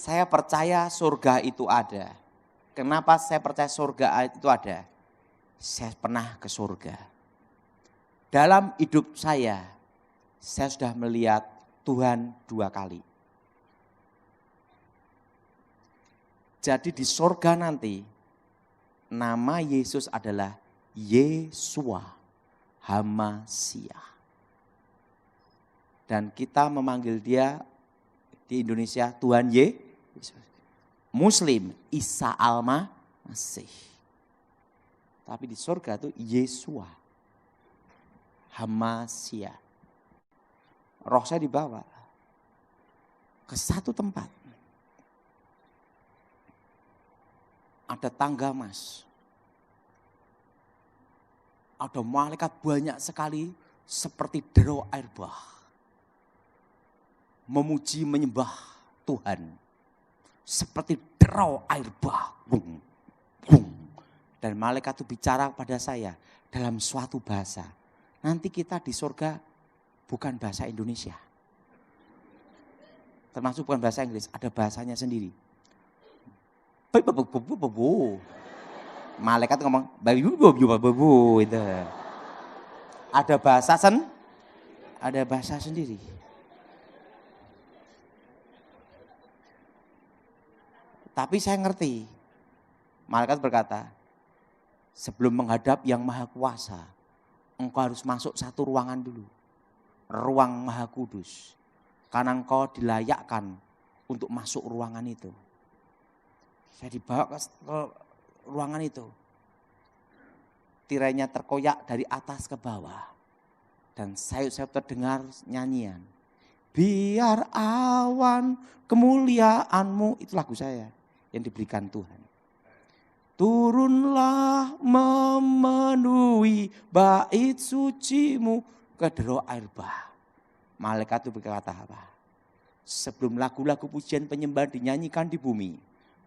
Saya percaya surga itu ada. Kenapa saya percaya surga itu ada? Saya pernah ke surga. Dalam hidup saya sudah melihat Tuhan 2 kali. Jadi di surga nanti, nama Yesus adalah Yesua Hamasyah. Dan kita memanggil dia di Indonesia Tuhan Yesus. Muslim Isa Al-Masih. Tapi di surga itu Yesua Hamasyah. Roh saya dibawa ke satu tempat. Ada tangga emas. Ada malaikat banyak sekali seperti deru air bah. Memuji menyembah Tuhan. Seperti deru air bah. Bung, bung. Dan malaikat itu bicara pada saya dalam suatu bahasa. Nanti kita di surga bukan bahasa Indonesia. Termasuk bukan bahasa Inggris, ada bahasanya sendiri. Malaikat ngomong, itu. Ada bahasa sendiri. Tapi saya ngerti. Malaikat berkata, sebelum menghadap yang maha kuasa, engkau harus masuk satu ruangan dulu. Ruang maha kudus. Karena engkau dilayakkan untuk masuk ruangan itu. Saya dibawa ke ruangan itu. Tirainya terkoyak dari atas ke bawah. Dan saya terdengar nyanyian. Biar awan kemuliaanmu, itu lagu saya yang diberikan Tuhan. Turunlah memenuhi bait sucimu ke deru air bah. Malaikat itu berkata apa? Sebelum lagu-lagu pujian penyembahan dinyanyikan di bumi,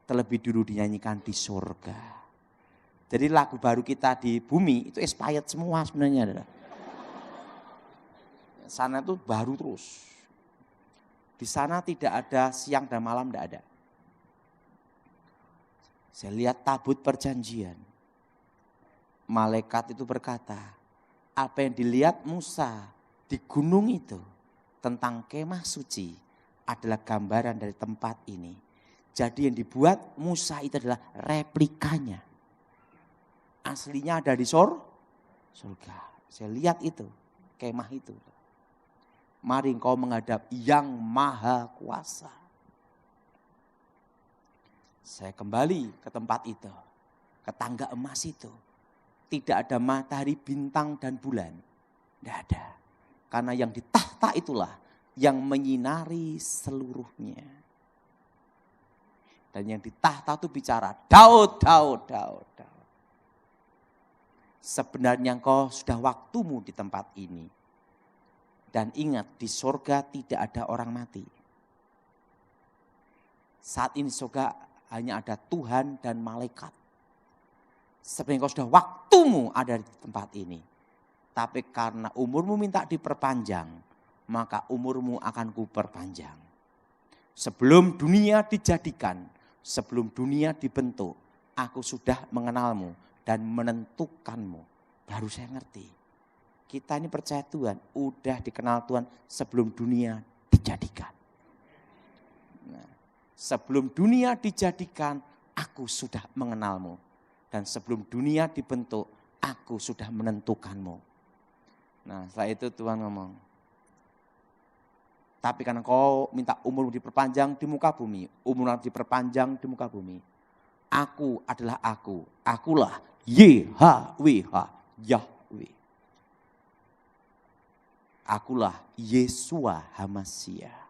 terlebih dulu dinyanyikan di surga. Jadi lagu baru kita di bumi itu expired semua sebenarnya. Sana itu baru terus. Di sana tidak ada siang dan malam, tidak ada. Saya lihat tabut perjanjian. Malaikat itu berkata, apa yang dilihat Musa di gunung itu tentang kemah suci adalah gambaran dari tempat ini. Jadi yang dibuat Musa itu adalah replikanya. Aslinya ada di surga. Saya lihat itu, kemah itu. Mari engkau menghadap yang maha kuasa. Saya kembali ke tempat itu, ke tangga emas itu. Tidak ada matahari, bintang, dan bulan. Tidak ada. Karena yang di tahta itulah yang menyinari seluruhnya. Dan yang di tahta itu bicara, Daud, Daud, Daud, Daud. Sebenarnya engkau sudah waktumu di tempat ini. Dan ingat, di surga tidak ada orang mati. Saat ini surga hanya ada Tuhan dan malaikat. Sebenarnya engkau sudah waktumu ada di tempat ini. Tapi karena umurmu minta diperpanjang, maka umurmu akan kuperpanjang. Sebelum dunia dijadikan, sebelum dunia dibentuk, aku sudah mengenalmu dan menentukanmu. Baru saya ngerti. Kita ini percaya Tuhan, udah dikenal Tuhan sebelum dunia dijadikan. Nah, sebelum dunia dijadikan, aku sudah mengenalmu. Dan sebelum dunia dibentuk, aku sudah menentukanmu. Nah setelah itu Tuhan ngomong, tapi karena kau minta umurmu diperpanjang di muka bumi, umurmu diperpanjang di muka bumi. Aku adalah aku, akulah YHWH, Yahweh. Akulah Yesua Hamasyah.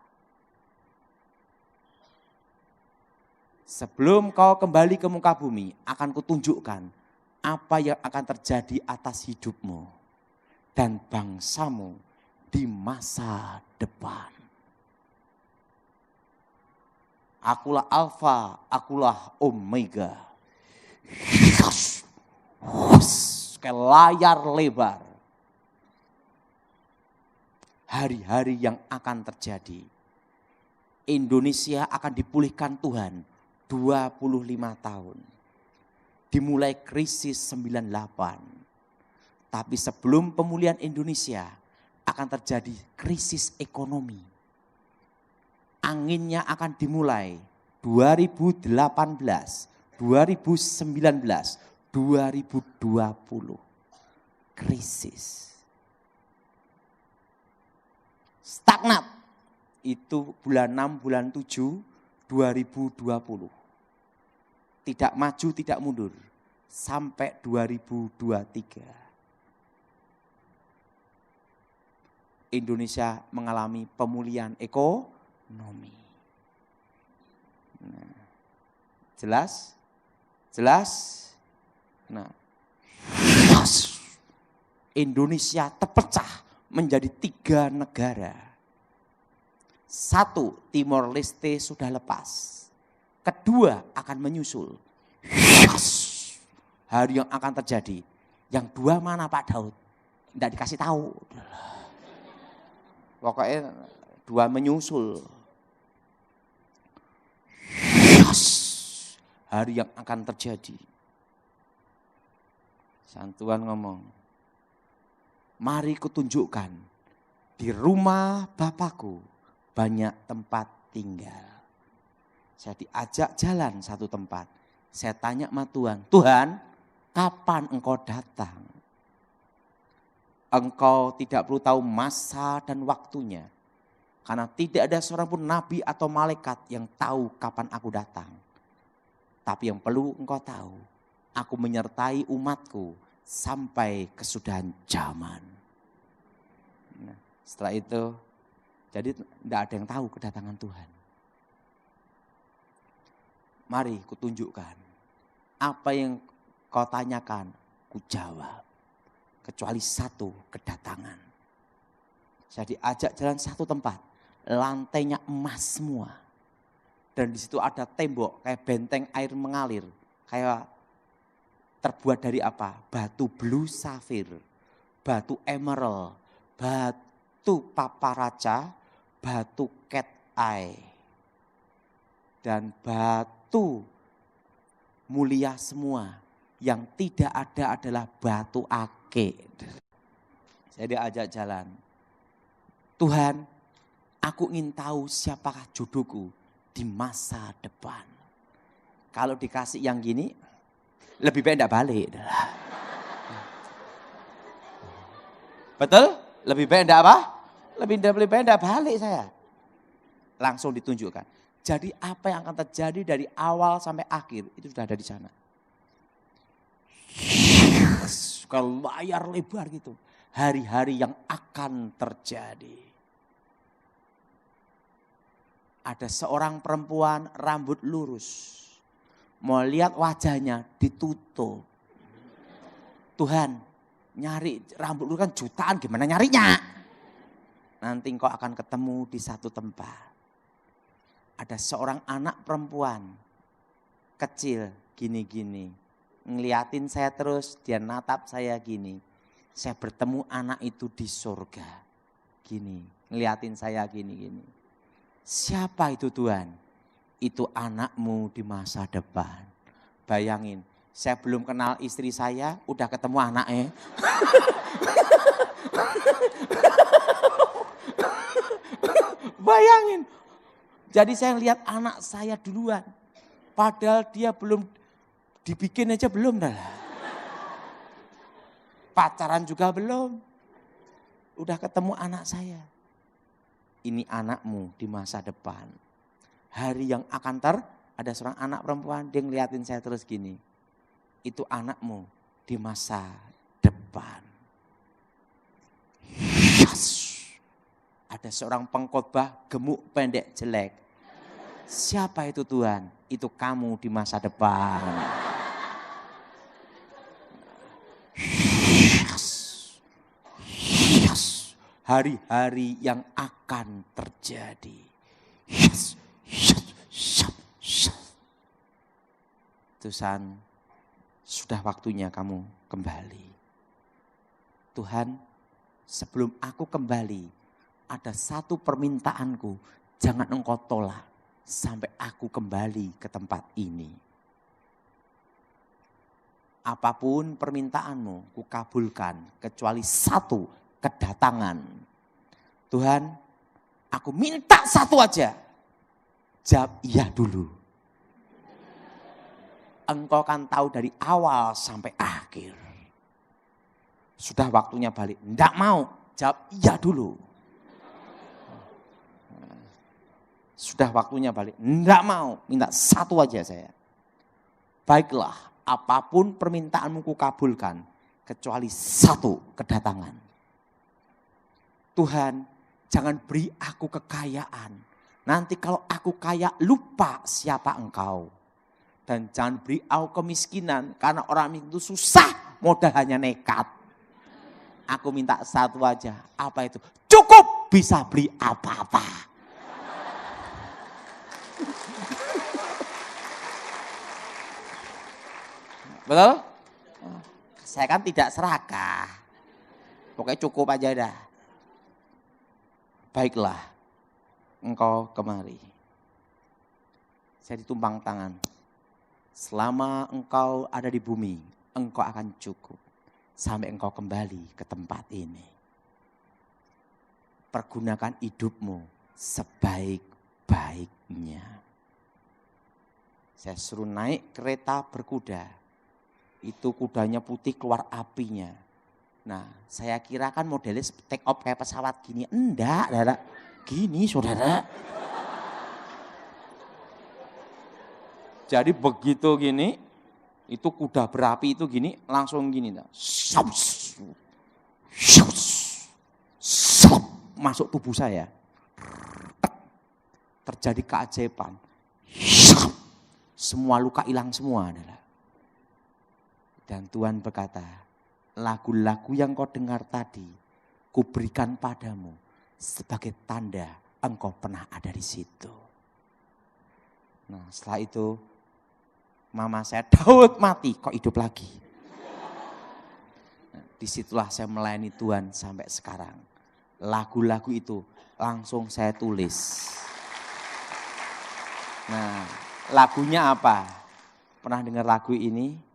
Sebelum kau kembali ke muka bumi, akan kutunjukkan apa yang akan terjadi atas hidupmu dan bangsamu di masa depan. Akulah Alfa, akulah Omega. Kayak layar lebar. Hari-hari yang akan terjadi. Indonesia akan dipulihkan Tuhan 25 tahun. Dimulai krisis 98. Tapi sebelum pemulihan Indonesia akan terjadi krisis ekonomi. Anginnya akan dimulai 2018, 2019, 2020. Krisis. Stagnat. Itu bulan 6, bulan 7, 2020. Tidak maju, tidak mundur. Sampai 2023. Indonesia mengalami pemulihan ekonomi. Nah, jelas? Jelas? Nah, Indonesia terpecah menjadi 3 negara. 1, Timor Leste sudah lepas. Kedua akan menyusul. Hari yang akan terjadi. Yang 2 mana Pak Daud? Tidak dikasih tahu. Pokoknya 2 menyusul. Hari yang akan terjadi. Santuan ngomong, mari kutunjukkan di rumah Bapakku banyak tempat tinggal. Saya diajak jalan satu tempat. Saya tanya sama Tuhan, Tuhan, kapan engkau datang? Engkau tidak perlu tahu masa dan waktunya. Karena tidak ada seorang pun nabi atau malaikat yang tahu kapan aku datang. Tapi yang perlu engkau tahu, aku menyertai umatku sampai kesudahan zaman. Nah, setelah itu, jadi tidak ada yang tahu kedatangan Tuhan. Mari kutunjukkan. Apa yang kau tanyakan, ku jawab. Kecuali 1 kedatangan. Saya diajak jalan satu tempat. Lantainya emas semua. Dan di situ ada tembok kayak benteng air mengalir. Kayak terbuat dari apa? Batu blue safir, batu emerald, batu paparaca, batu cat eye. Dan batu mulia semua. Yang tidak ada adalah batu ake. Saya diajak jalan. Tuhan, aku ingin tahu siapakah jodohku di masa depan. Kalau dikasih yang gini, lebih baik tidak balik. Betul? Lebih baik tidak apa? Lebih baik tidak balik saya. Langsung ditunjukkan. Jadi apa yang akan terjadi dari awal sampai akhir, itu sudah ada di sana. Ke layar lebar gitu. Hari-hari yang akan terjadi. Ada seorang perempuan rambut lurus. Mau lihat wajahnya ditutup. Tuhan, nyari rambut lurus kan jutaan, gimana nyarinya? Nanti engkau akan ketemu di satu tempat. Ada seorang anak perempuan kecil gini-gini. Ngeliatin saya terus, dia natap saya gini. Saya bertemu anak itu di surga. Gini, ngeliatin saya gini-gini. Siapa itu Tuhan? Itu anakmu di masa depan. Bayangin, saya belum kenal istri saya, udah ketemu anaknya. Bayangin. Jadi saya lihat anak saya duluan. Padahal dia belum dibikin aja belum dah. Pacaran juga belum. Udah ketemu anak saya. Ini anakmu di masa depan. Hari yang akan ada seorang anak perempuan, dia ngeliatin saya terus gini. Itu anakmu di masa depan. Yes. Ada seorang pengkhotbah gemuk, pendek, jelek. Siapa itu Tuhan? Itu kamu di masa depan. Yes. Hari-hari yang akan terjadi. Yes. Tuhan, sudah waktunya kamu kembali. Tuhan, sebelum aku kembali, ada satu permintaanku. jangan engkau tolak sampai aku kembali ke tempat ini. Apapun permintaanmu, kukabulkan kecuali satu, kedatangan. Tuhan, aku minta satu aja. Jawab iya dulu. Engkau kan tahu dari awal sampai akhir. Sudah waktunya balik, enggak mau. Jawab iya dulu. Sudah waktunya balik, enggak mau. Minta satu aja saya. Baiklah, apapun permintaanmu kukabulkan, kecuali satu, kedatangan. Tuhan, jangan beri aku kekayaan. Nanti kalau aku kaya, lupa siapa engkau. Dan jangan beri aku kemiskinan, karena orang itu susah, modal hanya nekat. Aku minta satu aja, apa itu? Cukup bisa beli apa-apa. Betul? Saya kan tidak serakah. Pokoknya cukup aja dah. Baiklah, engkau kemari. Saya ditumpang tangan. Selama engkau ada di bumi, engkau akan cukup. Sampai engkau kembali ke tempat ini. Pergunakan hidupmu sebaik-baiknya. Saya suruh naik kereta berkuda. Itu kudanya putih keluar apinya. Nah, saya kira kan modelnya take off kayak pesawat gini. Enggak, saudara. Gini, saudara. Jadi begitu gini, itu kuda berapi itu gini, langsung gini. Masuk tubuh saya. Terjadi keajaiban. Semua luka hilang semua, saudara. Dan Tuhan berkata, lagu-lagu yang kau dengar tadi, kuberikan padamu sebagai tanda engkau pernah ada di situ. Nah, setelah itu, mama saya, Daud mati, kok hidup lagi. Nah, disitulah saya melayani Tuhan sampai sekarang. Lagu-lagu itu langsung saya tulis. Nah, lagunya apa? Pernah dengar lagu ini?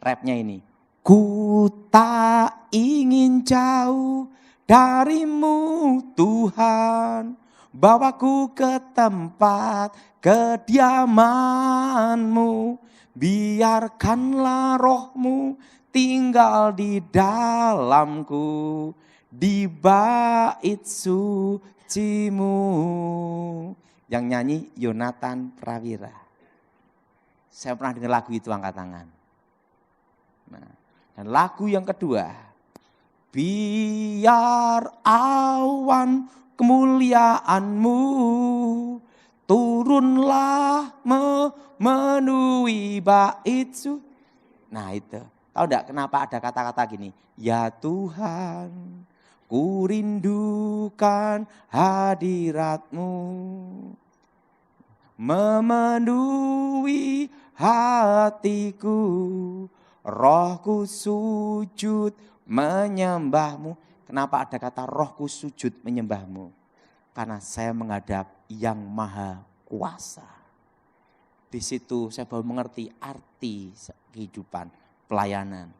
Rapnya ini. Ku tak ingin jauh darimu Tuhan, bawaku ke tempat kediamanmu, biarkanlah rohmu tinggal di dalamku, di bait sucimu. Yang nyanyi Yonatan Prawira. Saya pernah dengar lagu itu, angkat tangan. Nah, dan lagu yang kedua, biar awan kemuliaanmu turunlah memenuhi bait suci. Nah itu, tahu enggak kenapa ada kata-kata gini? Ya Tuhan, ku rindukan hadirat-Mu, memenuhi hatiku. Rohku sujud menyembah-Mu. Kenapa ada kata rohku sujud menyembah-Mu? Karena saya menghadap yang maha kuasa. Di situ saya baru mengerti arti kehidupan pelayanan.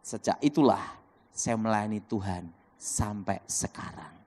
Sejak itulah saya melayani Tuhan sampai sekarang.